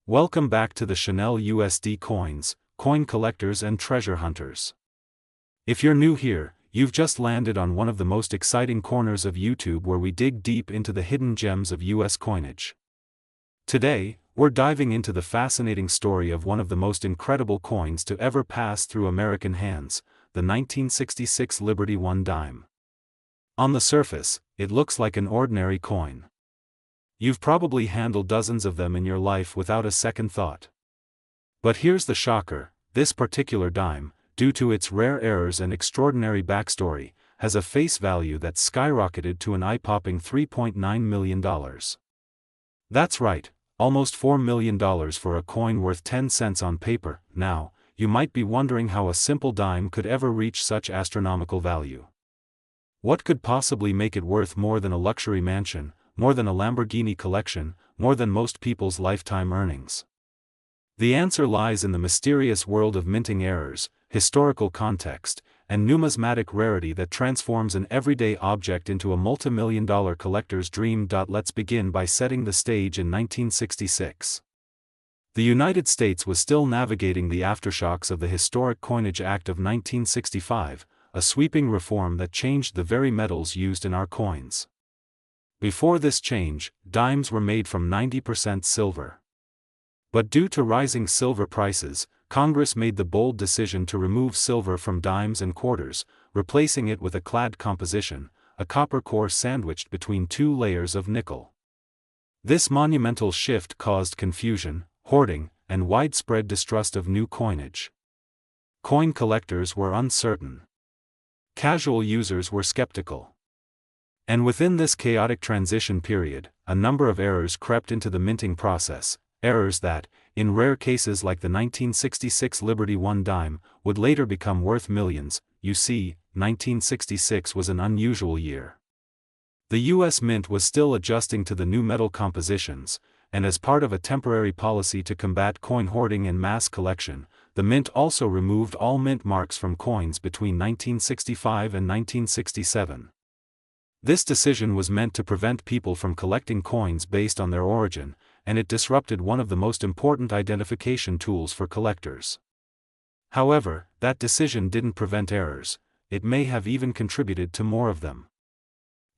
Welcome back to the Chanel USD Coins, coin collectors and treasure hunters. If you're new here, you've just landed on one of the most exciting corners of YouTube where we dig deep into the hidden gems of US coinage. Today, we're diving into the fascinating story of one of the most incredible coins to ever pass through American hands, the 1966 Liberty One dime. On the surface, it looks like an ordinary coin. You've probably handled dozens of them in your life without a second thought. But here's the shocker: this particular dime, due to its rare errors and extraordinary backstory, has a face value that's skyrocketed to an eye-popping $3.9 million. That's right, almost $4 million for a coin worth 10 cents on paper. Now, you might be wondering how a simple dime could ever reach such astronomical value. What could possibly make it worth more than a luxury mansion, more than a Lamborghini collection, more than most people's lifetime earnings? The answer lies in the mysterious world of minting errors, historical context, and numismatic rarity that transforms an everyday object into a multi-million-dollar collector's dream. Let's begin by setting the stage in 1966. The United States was still navigating the aftershocks of the historic Coinage Act of 1965, a sweeping reform that changed the very metals used in our coins. Before this change, dimes were made from 90% silver. But due to rising silver prices, Congress made the bold decision to remove silver from dimes and quarters, replacing it with a clad composition, a copper core sandwiched between two layers of nickel. This monumental shift caused confusion, hoarding, and widespread distrust of new coinage. Coin collectors were uncertain. Casual users were skeptical. And within this chaotic transition period, a number of errors crept into the minting process, errors that, in rare cases like the 1966 Liberty One dime, would later become worth millions. You see, 1966 was an unusual year. The U.S. Mint was still adjusting to the new metal compositions, and as part of a temporary policy to combat coin hoarding and mass collection, the Mint also removed all mint marks from coins between 1965 and 1967. This decision was meant to prevent people from collecting coins based on their origin, and it disrupted one of the most important identification tools for collectors. However, that decision didn't prevent errors; it may have even contributed to more of them.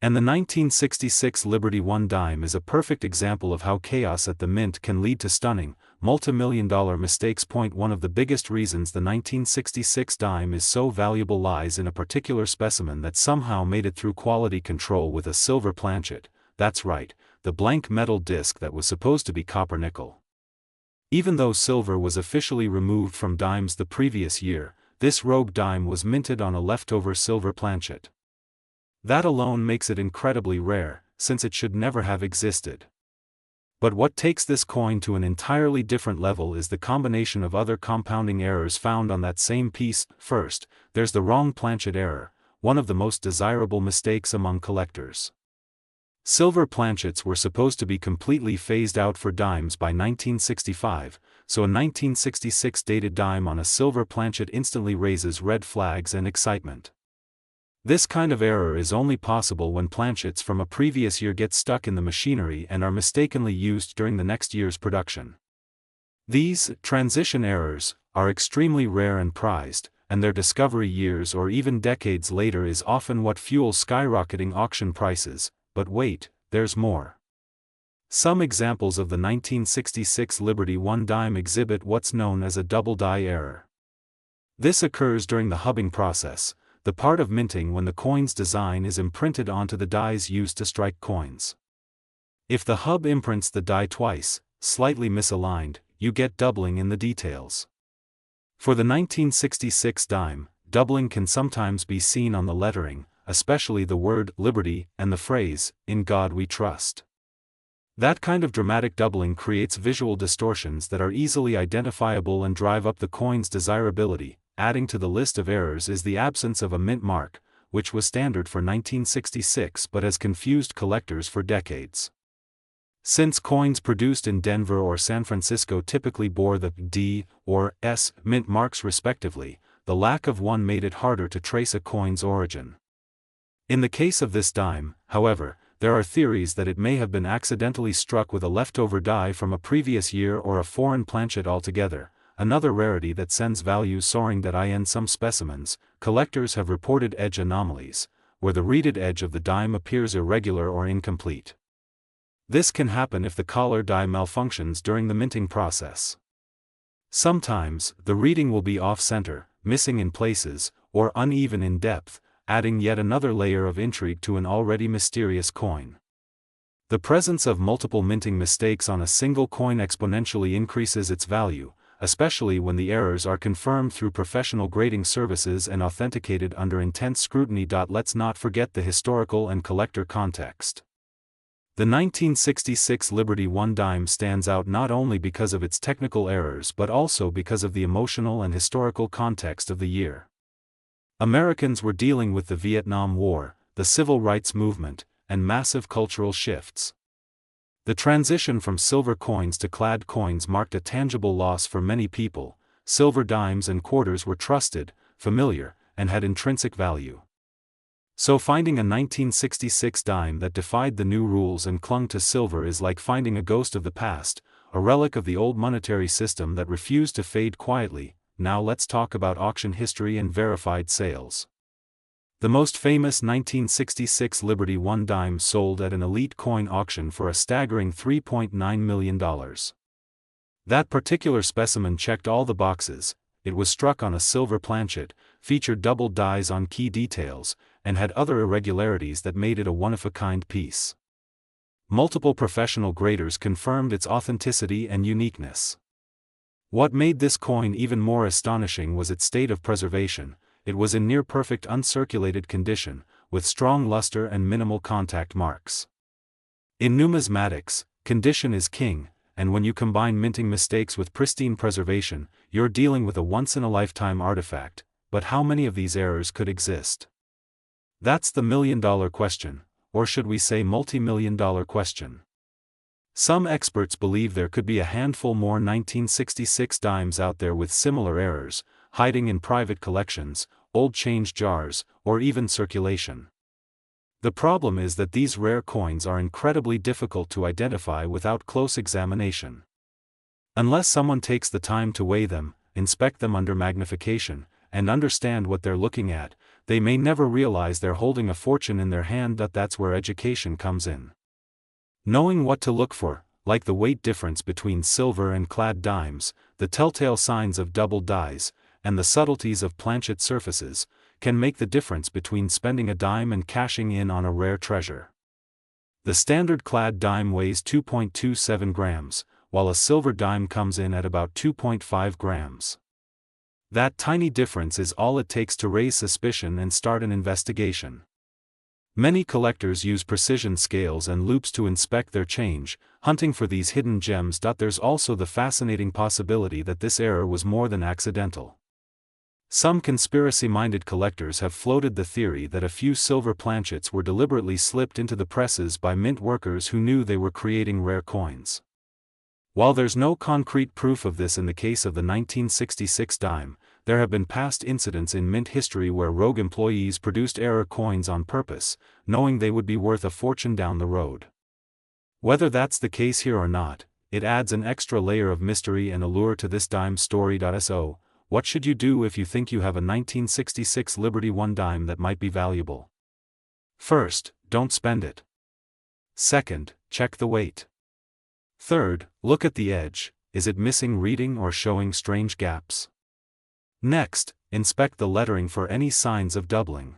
And the 1966 Liberty One dime is a perfect example of how chaos at the Mint can lead to stunning, multi-million-dollar mistakes. One of the biggest reasons the 1966 dime is so valuable lies in a particular specimen that somehow made it through quality control with a silver planchet. That's right, the blank metal disc that was supposed to be copper nickel. Even though silver was officially removed from dimes the previous year, this rogue dime was minted on a leftover silver planchet. That alone makes it incredibly rare, since it should never have existed. But what takes this coin to an entirely different level is the combination of other compounding errors found on that same piece. First, there's the wrong planchet error, one of the most desirable mistakes among collectors. Silver planchets were supposed to be completely phased out for dimes by 1965, so a 1966 dated dime on a silver planchet instantly raises red flags and excitement. This kind of error is only possible when planchets from a previous year get stuck in the machinery and are mistakenly used during the next year's production. These transition errors are extremely rare and prized, and their discovery years or even decades later is often what fuels skyrocketing auction prices. But wait, there's more. Some examples of the 1966 Liberty One dime exhibit what's known as a double die error. This occurs during the hubbing process, the part of minting when the coin's design is imprinted onto the dies used to strike coins. If the hub imprints the die twice, slightly misaligned, you get doubling in the details. For the 1966 dime, doubling can sometimes be seen on the lettering, especially the word Liberty and the phrase, "In God We Trust." That kind of dramatic doubling creates visual distortions that are easily identifiable and drive up the coin's desirability. Adding to the list of errors is the absence of a mint mark, which was standard for 1966 but has confused collectors for decades. Since coins produced in Denver or San Francisco typically bore the D or S mint marks respectively, the lack of one made it harder to trace a coin's origin. In the case of this dime, however, there are theories that it may have been accidentally struck with a leftover die from a previous year or a foreign planchet altogether, another rarity that sends values soaring. In some specimens, collectors have reported edge anomalies, where the reeded edge of the dime appears irregular or incomplete. This can happen if the collar die malfunctions during the minting process. Sometimes, the reading will be off-center, missing in places, or uneven in depth, adding yet another layer of intrigue to an already mysterious coin. The presence of multiple minting mistakes on a single coin exponentially increases its value, especially when the errors are confirmed through professional grading services and authenticated under intense scrutiny. Let's not forget the historical and collector context. The 1966 Liberty 1 dime stands out not only because of its technical errors but also because of the emotional and historical context of the year. Americans were dealing with the Vietnam War, the Civil Rights Movement, and massive cultural shifts. The transition from silver coins to clad coins marked a tangible loss for many people. Silver dimes and quarters were trusted, familiar, and had intrinsic value. So finding a 1966 dime that defied the new rules and clung to silver is like finding a ghost of the past, a relic of the old monetary system that refused to fade quietly. Now let's talk about auction history and verified sales. The most famous 1966 Liberty 1 dime sold at an elite coin auction for a staggering $3.9 million. That particular specimen checked all the boxes. It was struck on a silver planchet, featured double dies on key details, and had other irregularities that made it a one-of-a-kind piece. Multiple professional graders confirmed its authenticity and uniqueness. What made this coin even more astonishing was its state of preservation. It was in near-perfect uncirculated condition, with strong luster and minimal contact marks. In numismatics, condition is king, and when you combine minting mistakes with pristine preservation, you're dealing with a once-in-a-lifetime artifact. But how many of these errors could exist? That's the million-dollar question, or should we say multi-million-dollar question. Some experts believe there could be a handful more 1966 dimes out there with similar errors, hiding in private collections, old change jars, or even circulation. The problem is that these rare coins are incredibly difficult to identify without close examination. Unless someone takes the time to weigh them, inspect them under magnification, and understand what they're looking at, they may never realize they're holding a fortune in their hand. That's where education comes in. Knowing what to look for, like the weight difference between silver and clad dimes, the telltale signs of double dies, and the subtleties of planchet surfaces, can make the difference between spending a dime and cashing in on a rare treasure. The standard clad dime weighs 2.27 grams, while a silver dime comes in at about 2.5 grams. That tiny difference is all it takes to raise suspicion and start an investigation. Many collectors use precision scales and loupes to inspect their change, hunting for these hidden gems. There's also the fascinating possibility that this error was more than accidental. Some conspiracy-minded collectors have floated the theory that a few silver planchets were deliberately slipped into the presses by mint workers who knew they were creating rare coins. While there's no concrete proof of this in the case of the 1966 dime, there have been past incidents in mint history where rogue employees produced error coins on purpose, knowing they would be worth a fortune down the road. Whether that's the case here or not, it adds an extra layer of mystery and allure to this dime story. So, what should you do if you think you have a 1966 Liberty 1 dime that might be valuable? First, don't spend it. Second, check the weight. Third, look at the edge. Is it missing reading or showing strange gaps? Next, inspect the lettering for any signs of doubling.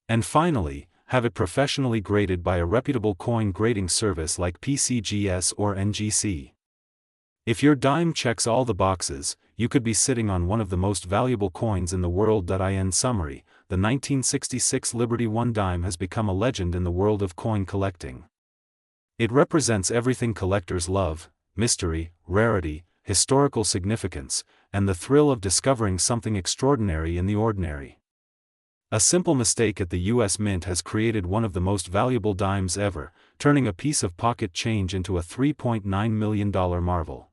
And finally, have it professionally graded by a reputable coin grading service like PCGS or NGC. If your dime checks all the boxes, you could be sitting on one of the most valuable coins in the world. In summary, the 1966 Liberty 1 dime has become a legend in the world of coin collecting. It represents everything collectors love: mystery, rarity, historical significance, and the thrill of discovering something extraordinary in the ordinary. A simple mistake at the US Mint has created one of the most valuable dimes ever, turning a piece of pocket change into a $3.9 million marvel.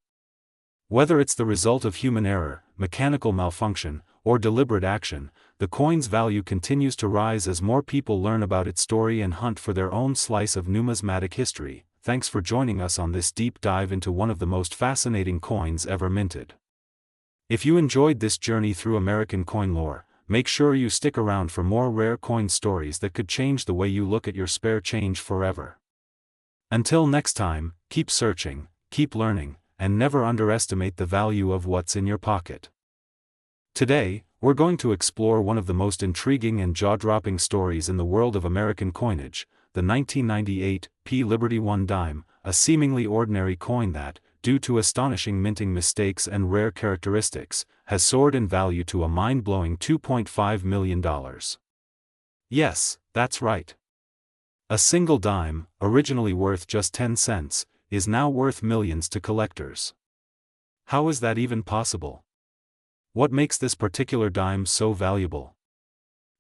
Whether it's the result of human error, mechanical malfunction, or deliberate action, the coin's value continues to rise as more people learn about its story and hunt for their own slice of numismatic history. Thanks for joining us on this deep dive into one of the most fascinating coins ever minted. If you enjoyed this journey through American coin lore, make sure you stick around for more rare coin stories that could change the way you look at your spare change forever. Until next time, keep searching, keep learning, and never underestimate the value of what's in your pocket. Today, we're going to explore one of the most intriguing and jaw-dropping stories in the world of American coinage, the 1998 P Liberty 1 dime, a seemingly ordinary coin that, due to astonishing minting mistakes and rare characteristics, has soared in value to a mind-blowing $2.5 million. Yes, that's right. A single dime, originally worth just 10 cents, is now worth millions to collectors. How is that even possible? What makes this particular dime so valuable?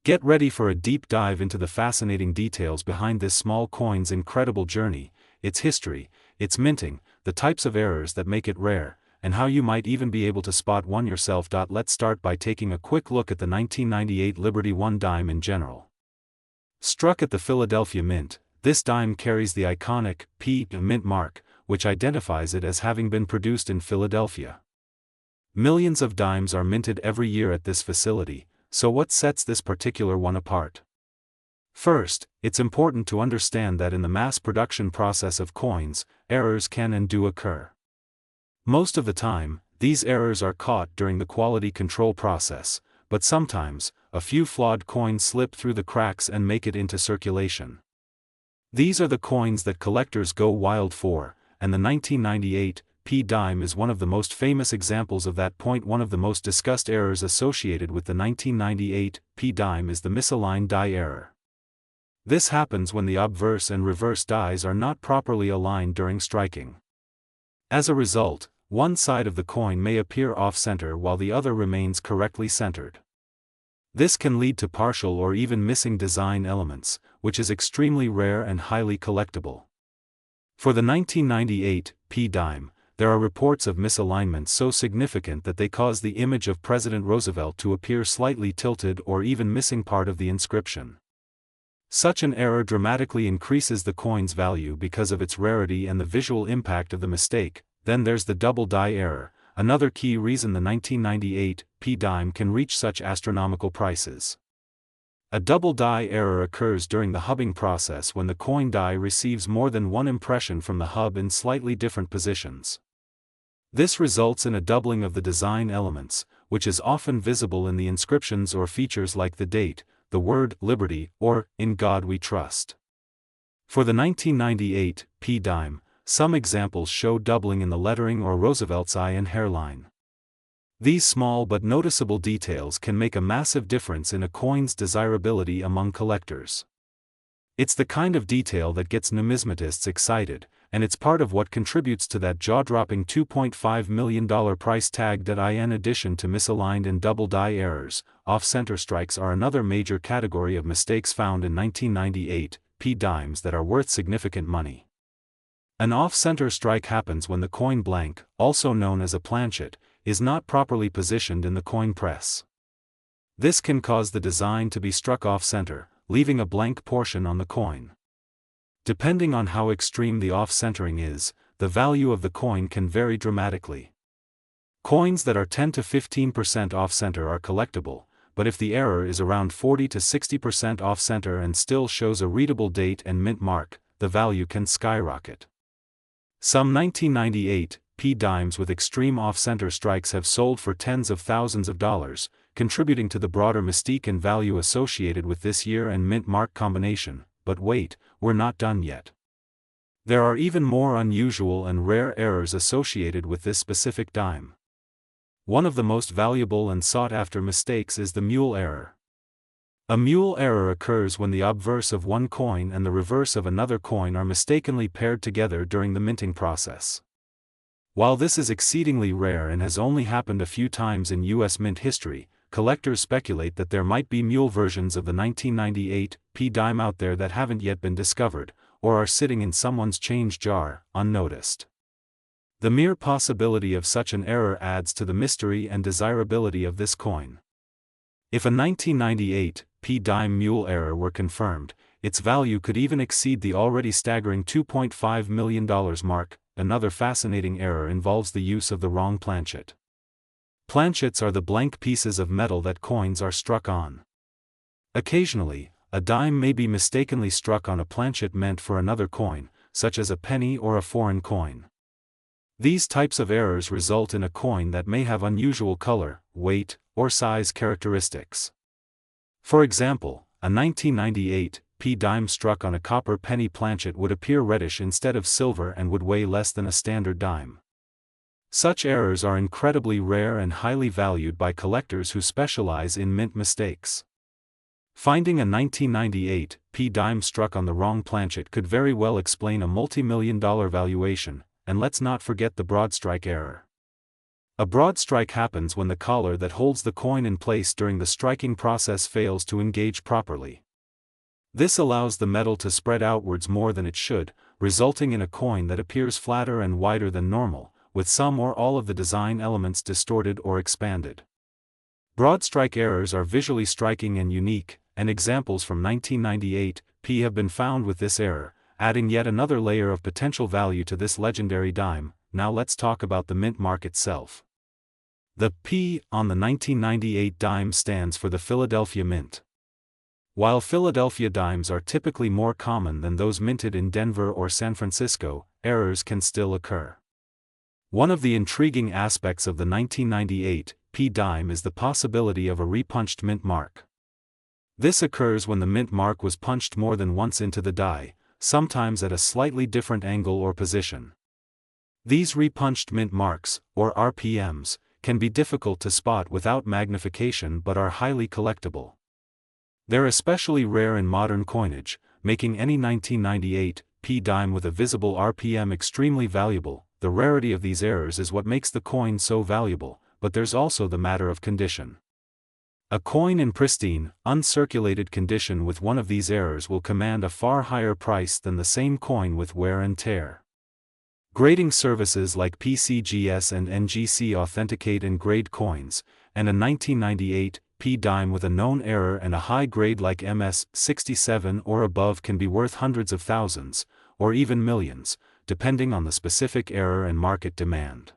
Get ready for a deep dive into the fascinating details behind this small coin's incredible journey, its history, its minting, the types of errors that make it rare, and how you might even be able to spot one yourself. Let's start by taking a quick look at the 1998 Liberty 1 dime in general. Struck at the Philadelphia Mint, this dime carries the iconic P mint mark, which identifies it as having been produced in Philadelphia. Millions of dimes are minted every year at this facility, so what sets this particular one apart? First, it's important to understand that in the mass production process of coins, errors can and do occur. Most of the time, these errors are caught during the quality control process, but sometimes, a few flawed coins slip through the cracks and make it into circulation. These are the coins that collectors go wild for, and the 1998 P dime is one of the most famous examples of that. One of the most discussed errors associated with the 1998 P dime is the misaligned die error. This happens when the obverse and reverse dies are not properly aligned during striking. As a result, one side of the coin may appear off-center while the other remains correctly centered. This can lead to partial or even missing design elements, which is extremely rare and highly collectible. For the 1998 P dime, there are reports of misalignment so significant that they cause the image of President Roosevelt to appear slightly tilted or even missing part of the inscription. Such an error dramatically increases the coin's value because of its rarity and the visual impact of the mistake. Then there's the double die error, another key reason the 1998 P dime can reach such astronomical prices. A double die error occurs during the hubbing process when the coin die receives more than one impression from the hub in slightly different positions. This results in a doubling of the design elements, which is often visible in the inscriptions or features like the date, the word Liberty, or In God We Trust. For the 1998 P dime, some examples show doubling in the lettering or Roosevelt's eye and hairline. These small but noticeable details can make a massive difference in a coin's desirability among collectors. It's the kind of detail that gets numismatists excited, and it's part of what contributes to that jaw-dropping $2.5 million price tag. In addition to misaligned and double die errors, off-center strikes are another major category of mistakes found in 1998 P dimes that are worth significant money. An off-center strike happens when the coin blank, also known as a planchet, is not properly positioned in the coin press. This can cause the design to be struck off-center, leaving a blank portion on the coin. Depending on how extreme the off-centering is, the value of the coin can vary dramatically. Coins that are 10 to 15% off-center are collectible, but if the error is around 40 to 60% off-center and still shows a readable date and mint mark, the value can skyrocket. Some 1998 P dimes with extreme off-center strikes have sold for tens of thousands of dollars, contributing to the broader mystique and value associated with this year and mint mark combination. But wait, we're not done yet. There are even more unusual and rare errors associated with this specific dime. One of the most valuable and sought-after mistakes is the mule error. A mule error occurs when the obverse of one coin and the reverse of another coin are mistakenly paired together during the minting process. While this is exceedingly rare and has only happened a few times in U.S. mint history, collectors speculate that there might be mule versions of the 1998 P dime out there that haven't yet been discovered, or are sitting in someone's change jar, unnoticed. The mere possibility of such an error adds to the mystery and desirability of this coin. If a 1998 P-dime mule error were confirmed, its value could even exceed the already staggering $2.5 million mark. Another fascinating error involves the use of the wrong planchet. Planchets are the blank pieces of metal that coins are struck on. Occasionally, a dime may be mistakenly struck on a planchet meant for another coin, such as a penny or a foreign coin. These types of errors result in a coin that may have unusual color, weight, or size characteristics. For example, a 1998 P-dime struck on a copper penny planchet would appear reddish instead of silver and would weigh less than a standard dime. Such errors are incredibly rare and highly valued by collectors who specialize in mint mistakes. Finding a 1998 P-dime struck on the wrong planchet could very well explain a multi-million-dollar valuation, and let's not forget the broadstrike error. A broadstrike happens when the collar that holds the coin in place during the striking process fails to engage properly. This allows the metal to spread outwards more than it should, resulting in a coin that appears flatter and wider than normal, with some or all of the design elements distorted or expanded. Broadstrike errors are visually striking and unique, and examples from 1998 P have been found with this error, adding yet another layer of potential value to this legendary dime. Now let's talk about the mint mark itself. The P on the 1998 dime stands for the Philadelphia Mint. While Philadelphia dimes are typically more common than those minted in Denver or San Francisco, errors can still occur. One of the intriguing aspects of the 1998 P dime is the possibility of a repunched mint mark. This occurs when the mint mark was punched more than once into the die, sometimes at a slightly different angle or position. These repunched mint marks, or RPMs, can be difficult to spot without magnification but are highly collectible. They're especially rare in modern coinage, making any 1998 P dime with a visible RPM extremely valuable. The rarity of these errors is what makes the coin so valuable, but there's also the matter of condition. A coin in pristine, uncirculated condition with one of these errors will command a far higher price than the same coin with wear and tear. Grading services like PCGS and NGC authenticate and grade coins, and a 1998 P dime with a known error and a high grade like MS-67 or above can be worth hundreds of thousands, or even millions, depending on the specific error and market demand.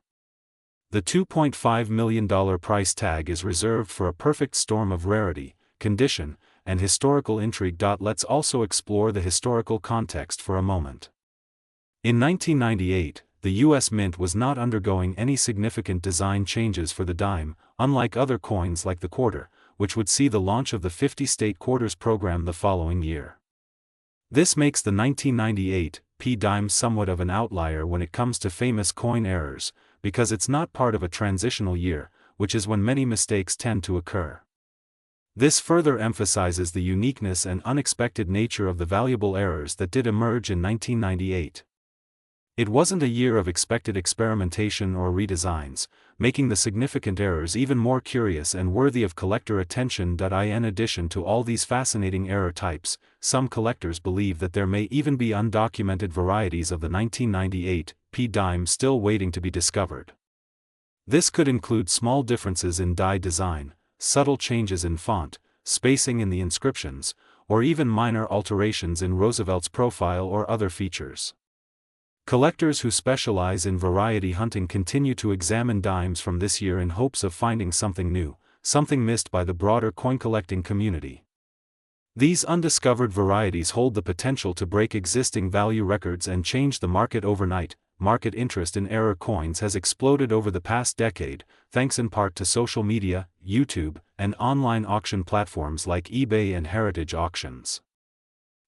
The $2.5 million price tag is reserved for a perfect storm of rarity, condition, and historical intrigue. Let's also explore the historical context for a moment. In 1998, the U.S. Mint was not undergoing any significant design changes for the dime, unlike other coins like the quarter, which would see the launch of the 50-state quarters program the following year. This makes the 1998 P dime somewhat of an outlier when it comes to famous coin errors, because it's not part of a transitional year, which is when many mistakes tend to occur. This further emphasizes the uniqueness and unexpected nature of the valuable errors that did emerge in 1998. It wasn't a year of expected experimentation or redesigns, making the significant errors even more curious and worthy of collector attention. In addition to all these fascinating error types, some collectors believe that there may even be undocumented varieties of the 1998 P dime still waiting to be discovered. This could include small differences in die design, subtle changes in font, spacing in the inscriptions, or even minor alterations in Roosevelt's profile or other features. Collectors who specialize in variety hunting continue to examine dimes from this year in hopes of finding something new, something missed by the broader coin collecting community. These undiscovered varieties hold the potential to break existing value records and change the market overnight. Market interest in error coins has exploded over the past decade, thanks in part to social media, YouTube, and online auction platforms like eBay and heritage auctions.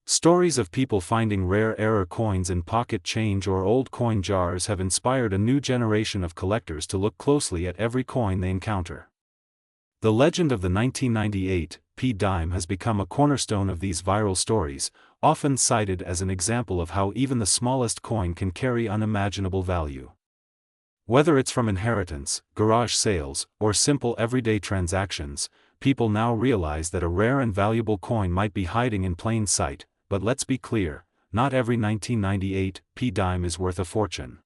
Stories of people finding rare error coins in pocket change or old coin jars have inspired a new generation of collectors to look closely at every coin they encounter. The legend of the 1998 P dime has become a cornerstone of these viral stories, often cited as an example of how even the smallest coin can carry unimaginable value. Whether it's from inheritance, garage sales, or simple everyday transactions, people now realize that a rare and valuable coin might be hiding in plain sight. But let's be clear, not every 1998 P dime is worth a fortune.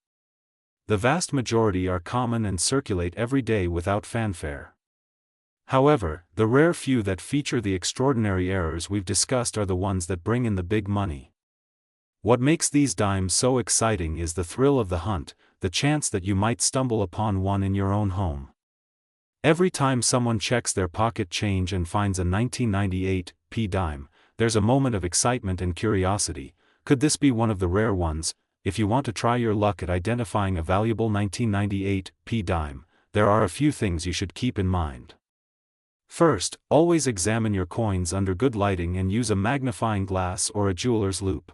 The vast majority are common and circulate every day without fanfare. However, the rare few that feature the extraordinary errors we've discussed are the ones that bring in the big money. What makes these dimes so exciting is the thrill of the hunt, the chance that you might stumble upon one in your own home. Every time someone checks their pocket change and finds a 1998 p dime, there's a moment of excitement and curiosity. Could this be one of the rare ones? If you want to try your luck at identifying a valuable 1998 p dime, there are a few things you should keep in mind. First, always examine your coins under good lighting and use a magnifying glass or a jeweler's loupe.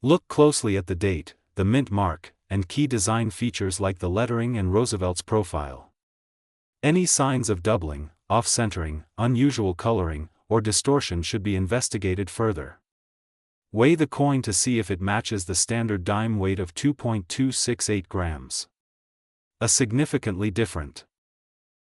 Look closely at the date, the mint mark, and key design features like the lettering and Roosevelt's profile. Any signs of doubling, off-centering, unusual coloring, or distortion should be investigated further. Weigh the coin to see if it matches the standard dime weight of 2.268 grams. A significantly different